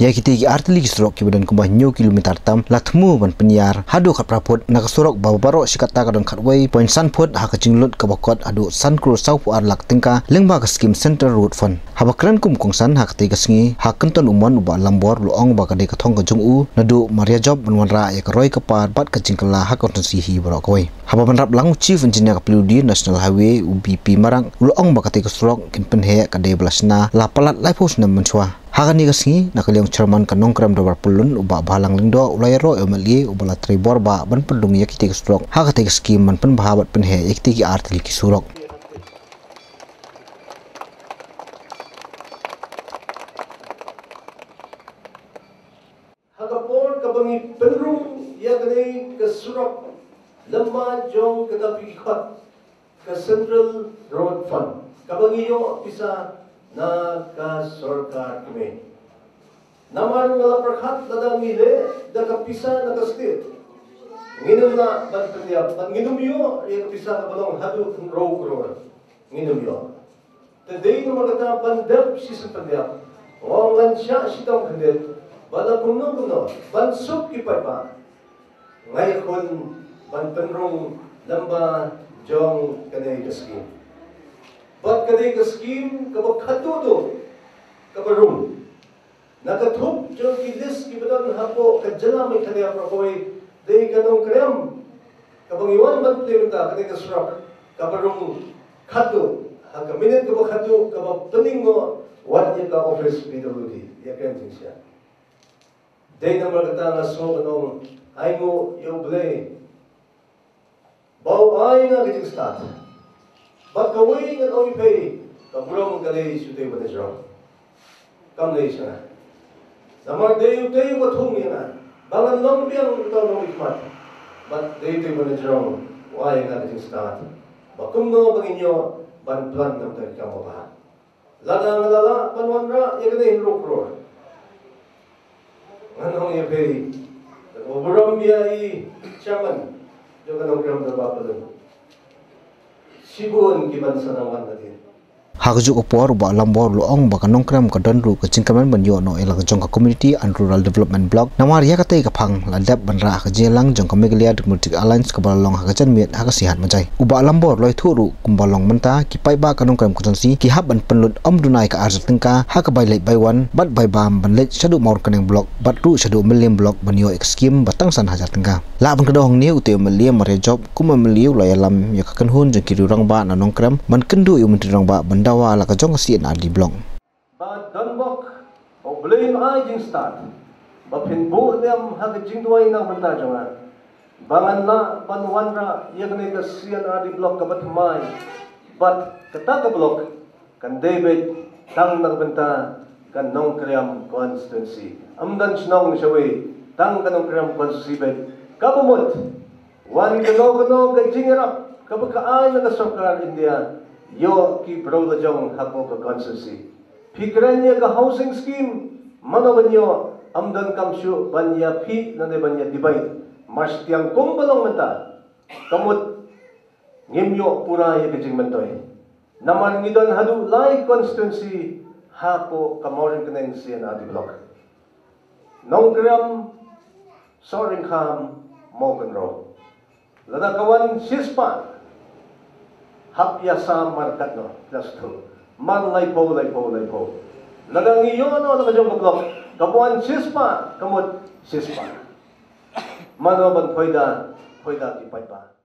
Ya kita ki artili ki Surok ki badan kumbah nyu kilometer tam latmu ban penyar hadu kat prapot nak Surok babaro sikata kadon khatway point sanpot ha ka jinglut ka bakot adu sankru saupu ar lak tingka lengba ka Skim Center Road Fund habakran kum kongsan hak te gasngi hakenton umon uba lambor luong ba ka de ka thong ka jungu nadu maria job banwanra ya ka roi ka par bat ka jingkala ha kontensi hi barok koi haba banrap lang chief engineer ka PWD National Highway UBP marang luong ba ka te ka Surok kin Pynheh ka de blasna la palat lai pos na manchwa Hakani kasngi nakaliang chairman ka Nongkrem-Da pulun uba balang lingdo ulayro emali ubala tribor ba ban pendung yakiti ka Surok hakati ka Skim man pen bahabat Pynheh yakiti ki artili ki Surok Hagapon kabangi penrung yakni ka Surok lama jong katapi ikhat ka Central Road Fund kabangi yo bisa na ka sarkar kami. Naman nga perkhat ladang ile da kapisa na ka state. Nginum na ban panyap, nginum yo ya kapisa na balong hadu row crore. Nginum yo. Today no magata bandap si sa panyap. Wangan siya sitong kandet. Bala kuno ban sup kipat pa. Ngayon ban penrong lamba jong kanay kaskin. Bat kadai ka Skim kabak khatudo kabarum nakathup jo ki list ki badan hapo kajala mai khade apoi dei ka Nongkrem kabang iwan ban plementa kadai ka Surok kabarum khatu ha ka minute kabak khatu kabak pening mo wat ya ka office PWD ya kan siya dei number kata na so banong ai mo yo blay bau ai na gijing start But kawin at only pay kaburong kalay suday ba na kam lay siya na. Namang dayo ko thong niya na. Bangan long biyang ito nung ikmat. But dayo ba na jrong why nga natin start. Bakum no bangin nyo ban plan ng tayo kamabahan. Lala nga lala panwanra yakin na hinrok-ror. Anong iya pay kaburong biya chairman yung kanong Nongkrem-Da palun. Sibun kiban sanawan natin. Hakju opor ba lambor luong ba ka Nongkrem ka donru ka jingkaman banyo no elang jong ka community and rural development block namar ya kate ka phang ladap banra ka jelang jong ka Meghalaya Democratic Alliance ka balong ha ka janmiat ha ka sihat majai uba lambor loi thuru kumbalong menta ki pai ba ka Nongkrem constituency ki hab ban penlut dunai ka arjat tingka ha ka bai lek bai wan bat bai bam ban lek shadu maur kaneng block bat ru shadu million block banyo ek Skim batang san hajar tingka la ban ka dong ni ute melia maria job kuma meliu la yalam ya ka kanhun jong ki rang ba na Nongkrem man kendu yu menteri rang ba dawa la ka jong sian adi blong ba danbok o blame ai jing start ba pin bo dem ha ka jing duai na banta jonga bangan na panwanra yagne ka sian adi blok ka batmai but kata ka blok kan David tang na banta kan Nongkrem constituency amdan snong shawe tang ka Nongkrem constituency bet kabumot wan kano ka jingerap ka ba ka ai na ka sarkar India Yo ki brawda jong hapo ka constituency. Pikranya ka housing scheme mano banyo amdan kamshu banya pi na de banya divide. Mas tiang kumbalong menta. Kamut ngimyo pura ya kajing mentoy. Naman ngidon hadu lai constituency hapo kamorin kaneng siya na adi block. Nongkrem Soringham Mogan Road. Ladakawan Sispan Hapya sa markat no, plus 2. Man laipo. Lagang iyon no, nakajong kablok. Kapuan sispa, kamot sispa. Mano ban pweda, tipay pa.